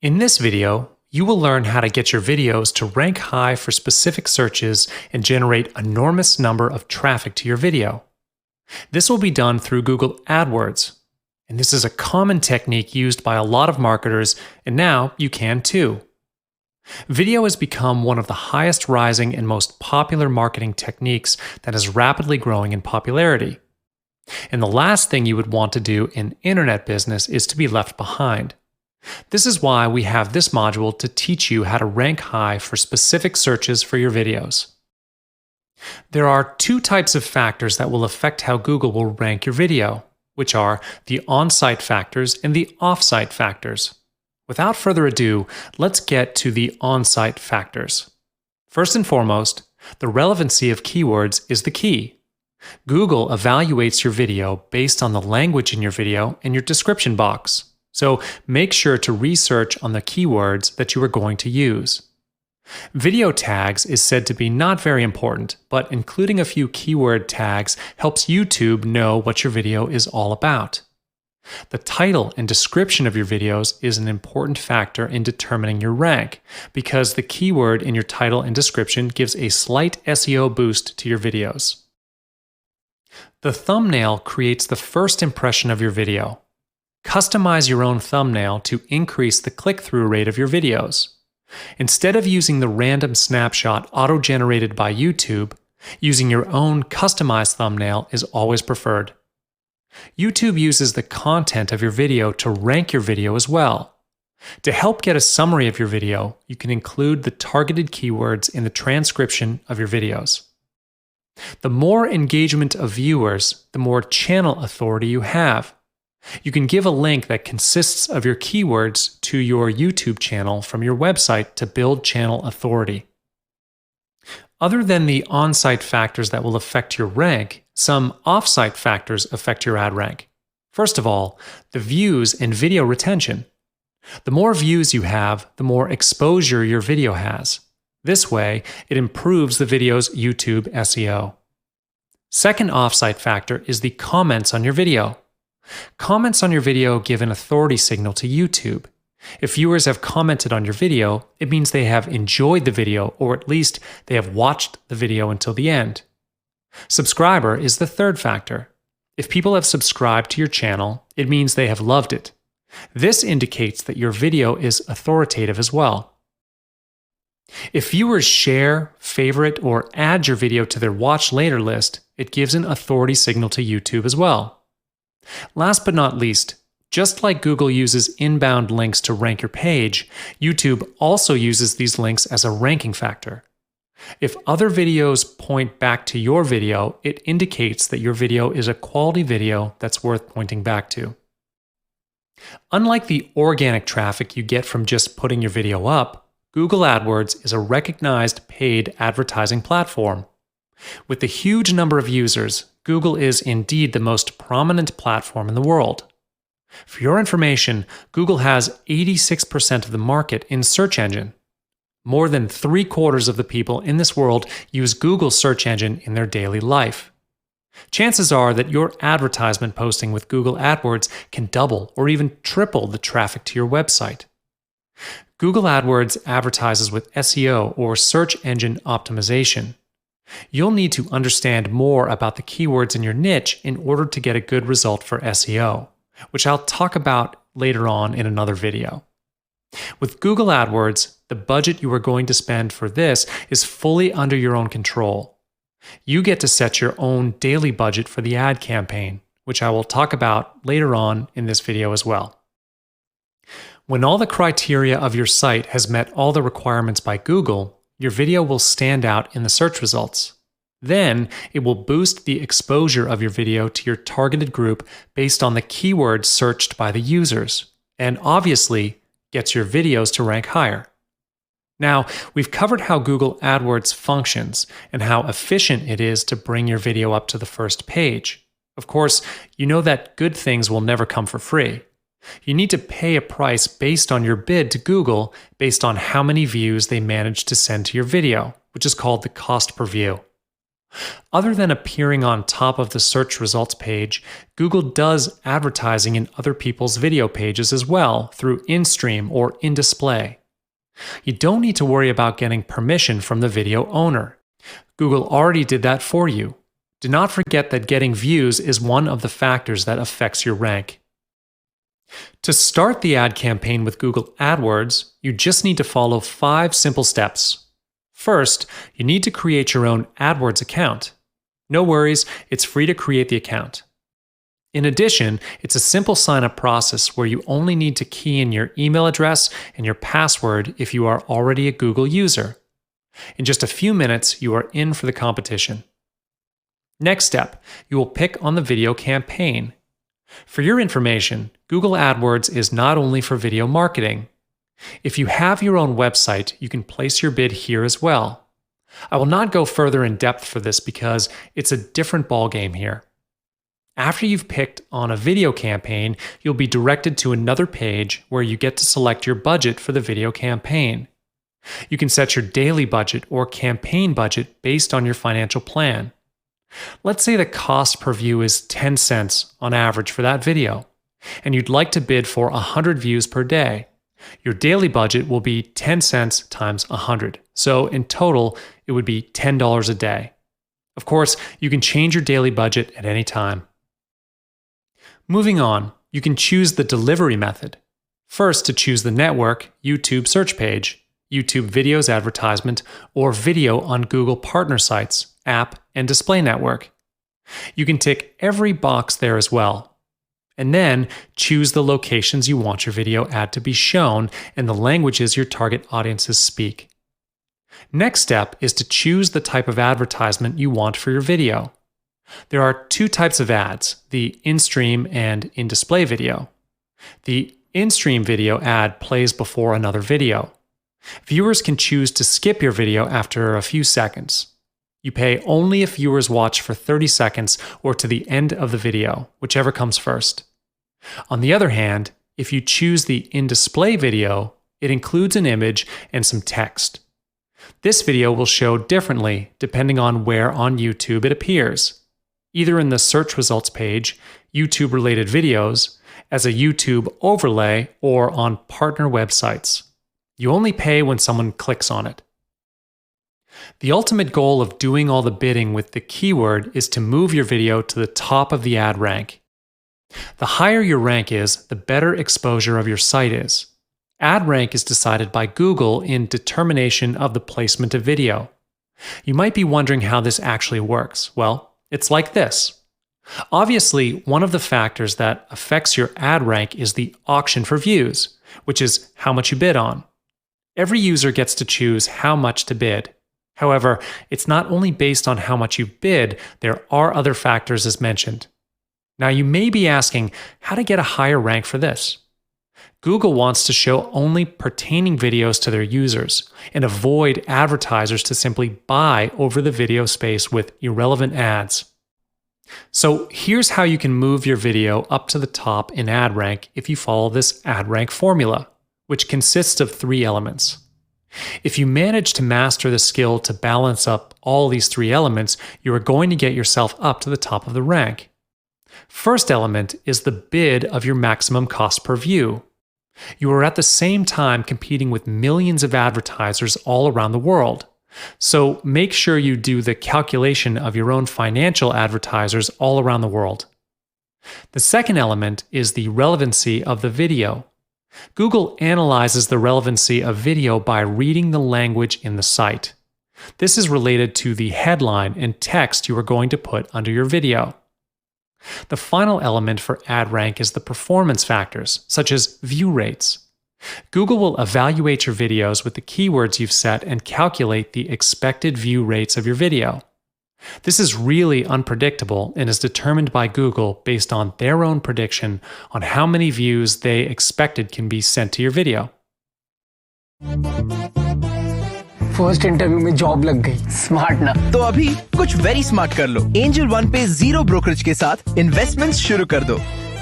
In this video, you will learn how to get your videos to rank high for specific searches and generate an enormous number of traffic to your video. This will be done through Google AdWords, and this is a common technique used by a lot of marketers, and now you can too. Video has become one of the highest rising and most popular marketing techniques that is rapidly growing in popularity. And the last thing you would want to do in internet business is to be left behind. This is why we have this module to teach you how to rank high for specific searches for your videos. There are two types of factors that will affect how Google will rank your video, which are the on-site factors and the off-site factors. Without further ado, let's get to the on-site factors. First and foremost, the relevancy of keywords is the key. Google evaluates your video based on the language in your video and your description box. So make sure to research on the keywords that you are going to use. Video tags is said to be not very important, but including a few keyword tags helps YouTube know what your video is all about. The title and description of your videos is an important factor in determining your rank, because the keyword in your title and description gives a slight SEO boost to your videos. The thumbnail creates the first impression of your video. Customize your own thumbnail to increase the click-through rate of your videos. Instead of using the random snapshot auto-generated by YouTube, using your own customized thumbnail is always preferred. YouTube uses the content of your video to rank your video as well. To help get a summary of your video, you can include the targeted keywords in the transcription of your videos. The more engagement of viewers, the more channel authority you have. You can give a link that consists of your keywords to your YouTube channel from your website to build channel authority. Other than the on-site factors that will affect your rank, some off-site factors affect your ad rank. First of all, the views and video retention. The more views you have, the more exposure your video has. This way, it improves the video's YouTube SEO. Second off-site factor is the comments on your video. Comments on your video give an authority signal to YouTube. If viewers have commented on your video, it means they have enjoyed the video, or at least they have watched the video until the end. Subscriber is the third factor. If people have subscribed to your channel, it means they have loved it. This indicates that your video is authoritative as well. If viewers share, favorite, or add your video to their watch later list, it gives an authority signal to YouTube as well. Last but not least, just like Google uses inbound links to rank your page, YouTube also uses these links as a ranking factor. If other videos point back to your video, it indicates that your video is a quality video that's worth pointing back to. Unlike the organic traffic you get from just putting your video up, Google AdWords is a recognized paid advertising platform. With the huge number of users, Google is indeed the most prominent platform in the world. For your information, Google has 86% of the market in search engine. More than 3/4 of the people in this world use Google's search engine in their daily life. Chances are that your advertisement posting with Google AdWords can double or even triple the traffic to your website. Google AdWords advertises with SEO, or search engine optimization. You'll need to understand more about the keywords in your niche in order to get a good result for SEO, which I'll talk about later on in another video. With Google AdWords, the budget you are going to spend for this is fully under your own control. You get to set your own daily budget for the ad campaign, which I will talk about later on in this video as well. When all the criteria of your site has met all the requirements by Google, your video will stand out in the search results. Then, it will boost the exposure of your video to your targeted group based on the keywords searched by the users, and obviously, gets your videos to rank higher. Now, we've covered how Google AdWords functions and how efficient it is to bring your video up to the first page. Of course, you know that good things will never come for free. You need to pay a price based on your bid to Google based on how many views they manage to send to your video, which is called the cost per view. Other than appearing on top of the search results page, Google does advertising in other people's video pages as well through in-stream or in-display. You don't need to worry about getting permission from the video owner. Google already did that for you. Do not forget that getting views is one of the factors that affects your rank. To start the ad campaign with Google AdWords, you just need to follow 5 simple steps. First, you need to create your own AdWords account. No worries, it's free to create the account. In addition, it's a simple sign-up process where you only need to key in your email address and your password if you are already a Google user. In just a few minutes, you are in for the competition. Next step, you will pick on the video campaign. For your information, Google AdWords is not only for video marketing. If you have your own website, you can place your bid here as well. I will not go further in depth for this because it's a different ballgame here. After you've picked on a video campaign, you'll be directed to another page where you get to select your budget for the video campaign. You can set your daily budget or campaign budget based on your financial plan. Let's say the cost per view is 10 cents on average for that video, and you'd like to bid for 100 views per day. Your daily budget will be 10 cents times 100, so in total, it would be $10 a day. Of course, you can change your daily budget at any time. Moving on, you can choose the delivery method. First, to choose the network, YouTube search page, YouTube videos advertisement, or video on Google partner sites, app, and display network. You can tick every box there as well. And then choose the locations you want your video ad to be shown and the languages your target audiences speak. Next step is to choose the type of advertisement you want for your video. There are 2 types of ads, the in-stream and in-display video. The in-stream video ad plays before another video. Viewers can choose to skip your video after a few seconds. You pay only if viewers watch for 30 seconds or to the end of the video, whichever comes first. On the other hand, if you choose the in-display video, it includes an image and some text. This video will show differently depending on where on YouTube it appears, either in the search results page, YouTube-related videos, as a YouTube overlay, or on partner websites. You only pay when someone clicks on it. The ultimate goal of doing all the bidding with the keyword is to move your video to the top of the ad rank. The higher your rank is, the better exposure of your site is. Ad rank is decided by Google in determination of the placement of video. You might be wondering how this actually works. Well, it's like this. Obviously, one of the factors that affects your ad rank is the auction for views, which is how much you bid on. Every user gets to choose how much to bid. However, it's not only based on how much you bid, there are other factors as mentioned. Now you may be asking how to get a higher rank for this. Google wants to show only pertaining videos to their users and avoid advertisers to simply buy over the video space with irrelevant ads. So here's how you can move your video up to the top in ad rank if you follow this ad rank formula, which consists of 3 elements. If you manage to master the skill to balance up all these 3 elements, you are going to get yourself up to the top of the rank. First element is the bid of your maximum cost per view. You are at the same time competing with millions of advertisers all around the world. So make sure you do the calculation of your own financial advertisers all around the world. The second element is the relevancy of the video. Google analyzes the relevancy of video by reading the language in the site. This is related to the headline and text you are going to put under your video. The final element for ad rank is the performance factors, such as view rates. Google will evaluate your videos with the keywords you've set and calculate the expected view rates of your video. This is really unpredictable and is determined by Google based on their own prediction on how many views they expected can be sent to your video. First interview में job लग गई। Smart ना? तो अभी कुछ very smart कर लो। Angel one पे 0 brokerage के साथ इन्वेस्टमेंट्स शुरू कर दो।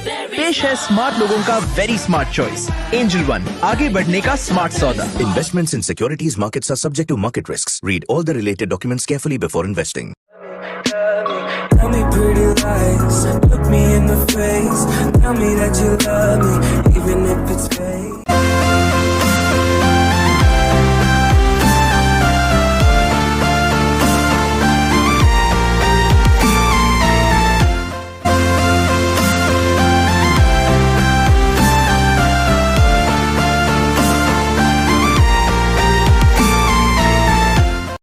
पेश है स्मार्ट लोगों का very smart choice. Angel one, आगे बढ़ने का स्मार्ट सौदा। Investments in securities markets are subject to market risks. Read all the related documents carefully before investing. Tell me pretty lies, look me in the face. Tell me that you love me, even